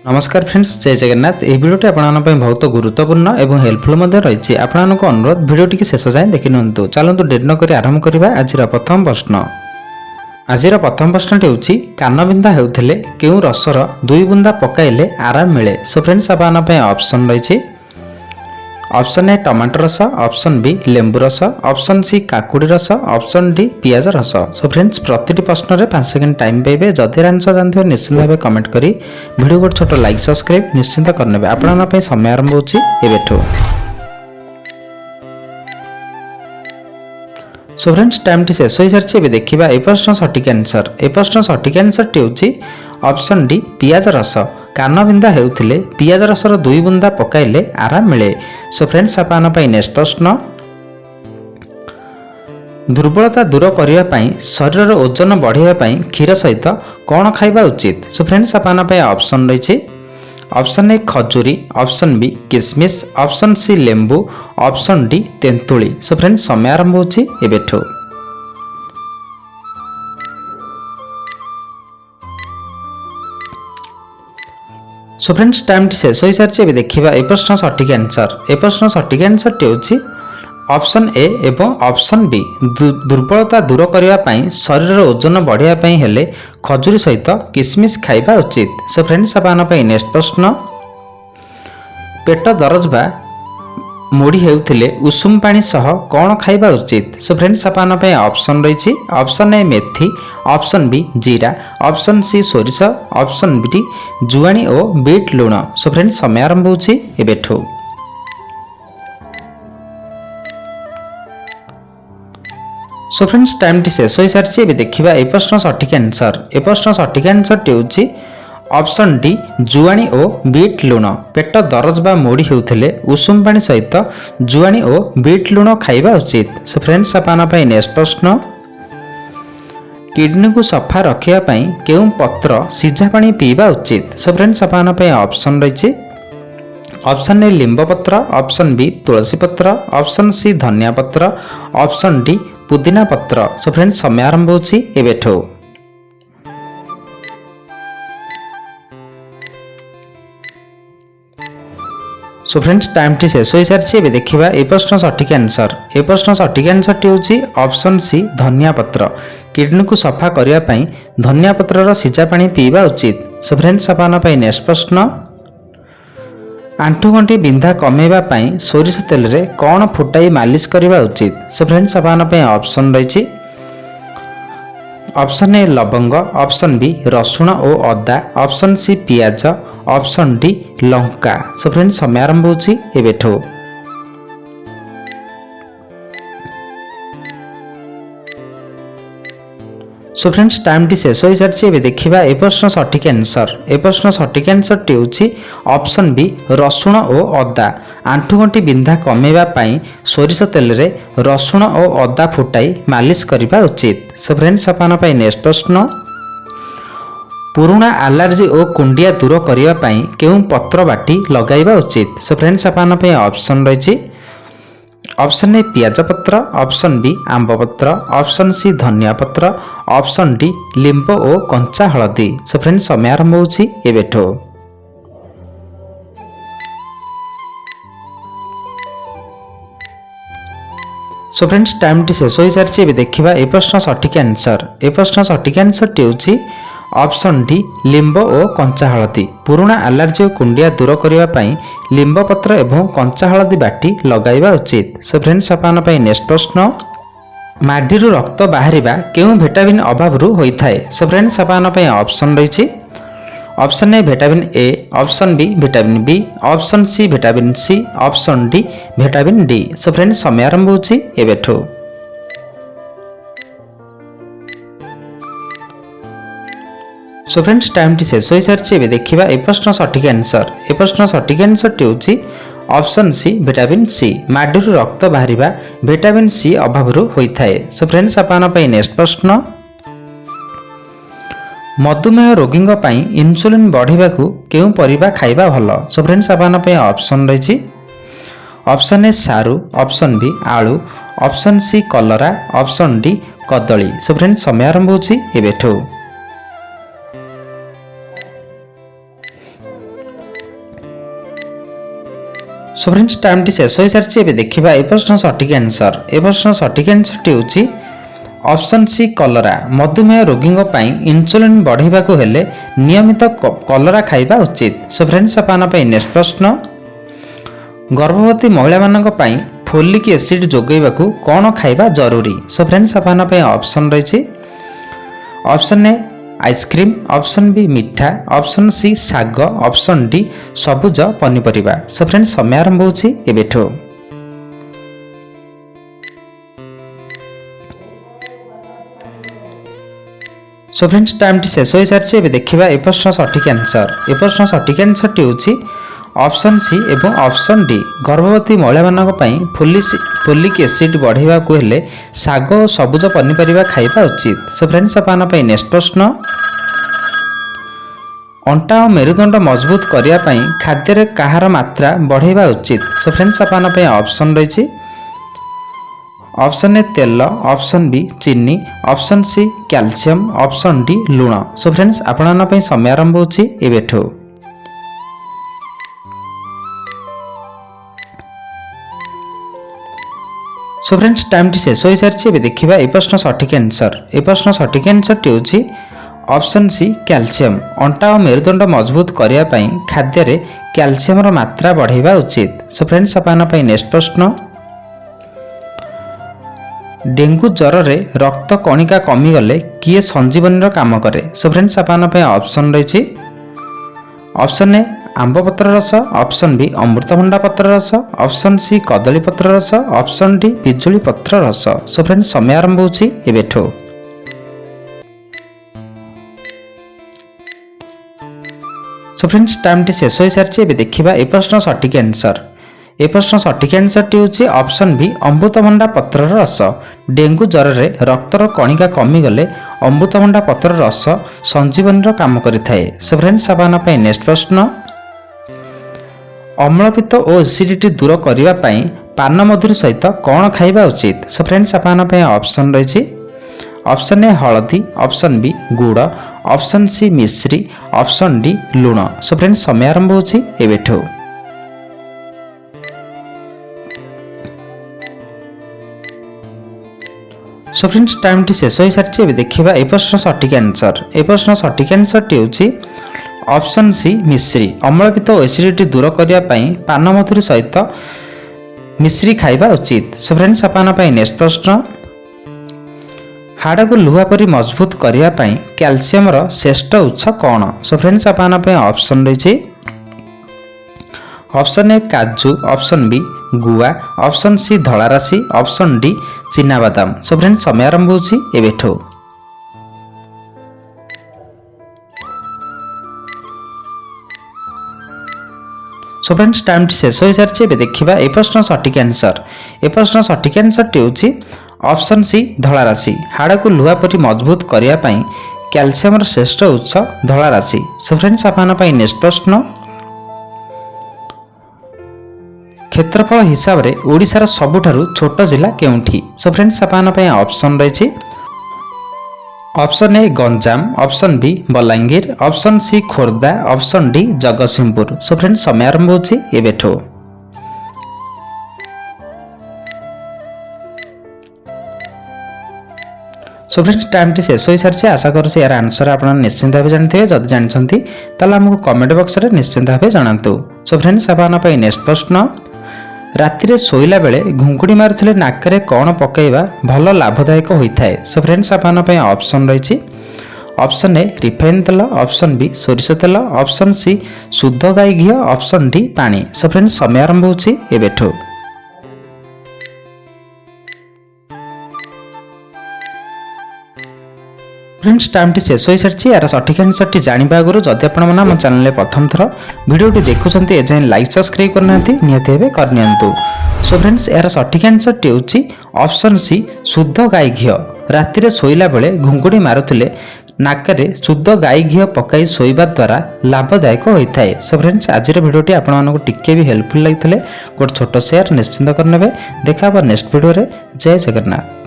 नमस्कार फ्रेंड्स, जय जगन्नाथ। यह भिडियोटी आपको बहुत गुरुत्वपूर्ण और हेल्पफुल रही। आपको अनुरोध भिडियोटी शेष जाए देखि नियंतु। चलतु डेरी नक आरंभ करवा। आज प्रथम प्रश्न। आज प्रथम प्रश्नटी होछि कानबिंधा हेउथिले केउ रसर 2 बुंदा पकाइले आराम मिले। सो फ्रेंड्स आपन ऑप्शन रही। ऑप्शन ए टमाटर रस, ऑप्शन बी लेंबू रस, ऑप्शन सी काकुड़ी रस, ऑप्शन डी पियाज रस। सो फ्रेंड्स प्रति प्रश्न रे 5 सेकंड टाइम पाइबे। जदि आंसर जानथिबे निश्चित भाव कमेंट करी वीडियो को छोट लाइक सब्सक्राइब निश्चित करनेबे। आपन पे समय आरंभ होछि एबेठो। सो फ्रेंड्स टाइम टी शेष हो सारी। एबे देखिबा ए प्रश्न सठिक आंसर। ए प्रश्न सठिक आंसर टी होछि ऑप्शन डी पियाज रस। कानबिंधा हेउथिले पियाज रसर 2 बुंदा पकाइले आराम मिले। सो फ्रेंड्स आपन पे नेक्स्ट प्रश्न। दुर्बलता दूर करने पाई शरीर ओजन बढ़ावा पाई क्षीर सहित कौन खाइबा उचित। सो फ्रेंड्स आपन पे ऑप्शन रही। ऑप्शन ए खजूरी, ऑप्शन बी किसमिस, ऑप्शन सी लेंबू, ऑप्शन डी तेंतुली। सो फ्रेंड्स समय आरंभ होछि एबेठो। सो फ्रेंड्स टाइम टी शेष हो सारी। देखिबा ए प्रश्न सठिक आंसर। ए प्रश्न सठिक आंसर टी होछि ऑप्शन ए एवं ऑप्शन बी। दुर्बलता दूर करने पाई शरीर ओजन बढ़ावा पाई हेले खजूरी सहित किसमिस खाइबा उचित। सो फ्रेंड्स आपन पे नेक्स्ट प्रश्न। पेट दरज बा मोड़ी हेउथिले उषुम पानी सह कौन खाइबा उचित। सो फ्रेंड्स आपन पे ऑप्शन रही। ऑप्शन ए मेथी, ऑप्शन बी जीरा, ऑप्शन सी सोरिष, ऑप्शन डी जुआणी और बीट लुण। सो फ्रेंड्स समय आरंभ होछि एबेठो। सो फ्रेंड्स टाइम टी शेष हो सारी। एबे देखिबा ए प्रश्न सठिक आंसर। ए प्रश्न सठिक आंसर टी होछि ऑप्शन डी जुआणी और बीट लुण। पेट दरज बा मोड़ी हेउथिले उषुम पानी सहित जुआणी और बीट लुण खाइबा उचित। सो फ्रेंड्स आपन पे नेक्स्ट प्रश्न। किडनी को सफा रखिया पाई केउ पत्र सिझा पानी पीबा उचित। सो फ्रेंड्स आपन पे ऑप्शन रही। ऑप्शन ए लिंब पत्र, ऑप्शन बी तुलसी पत्र, ऑप्शन सी धनिया पत्र, ऑप्शन डी पुदीना पत्र। सो फ्रेंड्स समय आरंभ होछि एबेठो। सो फ्रेंड्स टाइम टी शेष हो सारी। एबे देखिबा ए प्रश्न सठिक आंसर। ए प्रश्न सठिक आंसर टी होछि ऑप्शन सी धनिया पत्र। किडनी को सफा करने पाई धनिया पत्रर सिझा पानी पीबा उचित। सो फ्रेंड्स आपन पे नेक्स्ट प्रश्न। आंठुगंठी बिंधा कमेवा पाई सोरिष तेल रे कौन फुटाई मालिश करबा उचित। सो फ्रेंड्स आपन पे ऑप्शन रही। ऑप्शन ए लवंग, ऑप्शन बी रसुण और अदा, ऑप्शन सी पियाज, ऑप्शन डी लंका। सो फ्रेंड्स समय आरंभ होछि एबेठो। सो फ्रेंड्स टाइम टी शेष हो सारी। एबे देखिबा ए प्रश्न सठिक आंसर। ए प्रश्न सठिक आंसर टी होछि ऑप्शन बी रसुण और अदा। आंठुगंठी बिंधा कमेवा पाई सोरिष तेल रे रसुण और अदा फुटाई मालिश करबा उचित। सो फ्रेंड्स आपन पे नेक्स्ट प्रश्न। पुराना एलर्जी और कुंडिया दूर करने पाई केउ पत्र बाटी लगाइबा उचित। सो फ्रेंड्स आपन पे ऑप्शन रही। ऑप्शन ए पियाज पत्र, ऑप्शन बी आंब पत्र, ऑप्शन सी धनिया पत्र, ऑप्शन डी लिंब और कंचा हलदी। सो फ्रेंड्स समय आरंभ होछि एबेठो। सो फ्रेंड्स टाइम टी शेष हो सारी। एबे देखिबा ए प्रश्न सठिक आंसर। ए प्रश्न सठिक आंसर टी होछि ऑप्शन डी लिंब और कंचा हलदी। पुराना एलर्जी और कुंडिया दूर करने पाई लिंब पत्र एवं कंचा हलदी बाटी लगाइबा उचित। सो फ्रेंड्स आपन पे नेक्स्ट प्रश्न। माडीरू रक्त बाहरिबा केउ विटामिन अभावरू होइथाय। सो फ्रेंड्स आपन पे ऑप्शन रही। Option A vitamin A, option B vitamin B, option C vitamin C, option D vitamin D. So friends समय आरंभ होछि एबेठो। सो फ्रेंड्स टाइम टी शेष हो सारी। एबे देखिबा ए प्रश्न सठिक आंसर। ए प्रश्न सठिक आंसर टी होछि ऑप्शन सी विटामिन सी। माडीरू रक्त बाहरिबा विटामिन सी अभावरू होइथाय। सो फ्रेंड्स आपन पे नेक्स्ट प्रश्न। मधुमेह रोगी पाई इन्सुलिन बढ़ावा को केउ परिबा खाइबा भल। सो फ्रेंड्स आपन पे ऑप्शन रही। ऑप्शन ए सारू, ऑप्शन बी आलू, ऑप्शन सी कलरा, ऑप्शन डी कदली। सो फ्रेंड्स समय आरंभ होछि एबेठो। सो फ्रेंड्स टाइम टी शेष हो सारी एवं देखा ए प्रश्न सठिक आंसर। ए प्रश्न सठिक आंसर टी ऑप्शन सी कलरा। मधुमेह रोगी इंसुलिन बढ़ावा को हेले नियमित कलरा खाइबा उचित। सो फ्रेंड्स आपन नेक्स्ट प्रश्न गर्भवती महिला मानक फोलिक एसिड जोगैबा कौन खाइबा जरूरी। सो फ्रेंड्स आपन ऑप्शन रही option A ice cream, option B मिठा, ऑप्शन सी साग, ऑप्शन डी सबुज पनीपरिबा। सो फ्रेंड्स समय आरंभ होछि एबेठो। सो फ्रेंड्स टाइम टी शेष हो सारी एवं देखा ए प्रश्न सठिक आंसर। ए प्रश्न सठिक आंसर टी होछि ऑप्शन सी एवं ऑप्शन डी। गर्भवती महिला मानक फोलिक एसिड बढ़ावा को हेले साग और सबुज पनीपरिबा खाइबा उचित। सो फ्रेंड्स आपन नेक्स्ट प्रश्न अंटा और मेरुदंड मजबूत करने खाद्य कहार मात्रा बढ़ावा उचित। सो फ्रेंड्स आपन ऑप्शन रही ऑप्शन ए तेल, ऑप्शन बी चीनी, option C calcium, option D लुण। सो फ्रेंड्स आपन समय आरंभ होछि एबेठो। सो फ्रेंड्स टाइम टी शेष हो सारी एवं देखा ए प्रश्न सठिक आंसर। ए प्रश्न सठिक आंसर टी होछि ऑप्शन सी कैल्शियम। अंटा और मेरुदंड मजबूत करने खाद्य कैल्शियम मात्रा बढ़ावा उचित। सो फ्रेंड्स आपन नेक्स्ट प्रश्न डेंगू ज्वर रे रक्त कणिका कमीगले किए संजीवनी काम करे। सो फ्रेंड्स आपन ऑप्शन रही ऑप्शन ए आंब पत्र रस, ऑप्शन बी अमृतभंडा पत्र रस, ऑप्शन सी कदली पत्र रस, ऑप्शन डी पिजुली पत्र रस। सो फ्रेंड्स समय आरंभ होछि एबेठो। सो फ्रेंड्स टाइम टी शेष हो सारी एवं देखा ए प्रश्न सठिक आंसर। ए प्रश्न सठिक आंसर टी होछि ऑप्शन बी अमृतभंडा पत्र रस। डेंगू ज्वर रे रक्तर कणिका कमीगले अमृतभंडा पत्र रस संजीवनी काम करिथाए। सो फ्रेंड्स आपन नेक्स्ट प्रश्न अम्लपित्त और एसिडिटी दूर करने पान मधुरी सहित कौन खाइबा उचित। सो फ्रेंड्स आपन ऑप्शन रही ऑप्शन ए हलदी, ऑप्शन बी गुड़, ऑप्शन सी मिश्री, ऑप्शन डी लुण। सो फ्रेंड्स समय आरंभ होछि एबेठो। सो फ्रेंड्स टाइम टी शेष हो सारी एवं देखा ए प्रश्न सठिक आंसर। ए प्रश्न सठिक आंसर टी होछि ऑप्शन सी मिश्री। अम्लपित्त और एसिडिटी दूर करने पान मधुरी सहित मिश्री खाइबा उचित। सो फ्रेंड्स आपन नेक्स्ट प्रश्न हाड़ को लुहा परी मजबूत करने कैल्शियम श्रेष्ठ उत्स कौन। सो फ्रेंड्स आपन ऑप्शन रही ऑप्शन ए काजू, ऑप्शन बी गुआ, ऑप्शन सी धला राशि, ऑप्शन डी चिनाबादाम। सो फ्रेंड्स समय आरंभ होछि एबेठो। सो फ्रेंड्स टाइम टी शेष हो सारी एवं देखा ए प्रश्न सठिक आंसर। ए प्रश्न सठिक आंसर टी होछि ऑप्शन सी धला राशि। हाड़ को लुहा परी मजबूत करने कैल्शियम श्रेष्ठ उत्स धला राशि। सो फ्रेंड्स आपन नेक्स्ट प्रश्न क्षेत्रफल हिसाब से ओडिशार सबुठारु छोट जिला केउठी। सो फ्रेंड्स आपन ऑप्शन रही option A Ganjam, option B Balangir, option C Khordha, option D Jagatsinghpur. So friends समय आरंभ होछि एबेठो। सो फ्रेंड्स टाइम टी शेष हो सारी आशा करुँच यार आंसर आप निश्चिंत भाव जानते जदि जानते आमको कमेंट बॉक्स में निश्चिंत भाव जनातु। सो फ्रेंड्स आपन नेक्स्ट प्रश्न राति शोला बेले घुंकुड़ी मारुले नाकरे कौन पकईवा भल लाभदायक होता है। सो फ्रेंड्स आपन ऑप्शन रही ऑप्शन ए रिफाइन तेल, ऑप्शन बी सोरिष तेल, ऑप्शन सी शुद्ध गाई घी, ऑप्शन डी पानी। सो फ्रेंड्स समय आरंभ होछि एबेठो। फ्रेंड्स टाइम टी शेष हो सारी यार सठिक आंसर टी जाना आगुरी जदि आप आम चैनल प्रथम थर भिडियोटी देखुंत एजाए लाइक सब्सक्राइब करना निहाती भावे करनियंतु। सो फ्रेंड्स यार सठिक आंसर टी होछि ऑप्शन सी शुद्ध गाई घी। राति शोला बेले घुंकुड़ी मारुले नाकरे शुद्ध गाई घी पकाई शोवा द्वारा लाभदायक होता है। सो फ्रेंड्स आज भिडियोटी आपको टिके भी हेल्पफुल लगी गोटे छोट शेयर निश्चिंत करने। देखा नेक्स्ट भिडियो जय जगन्नाथ।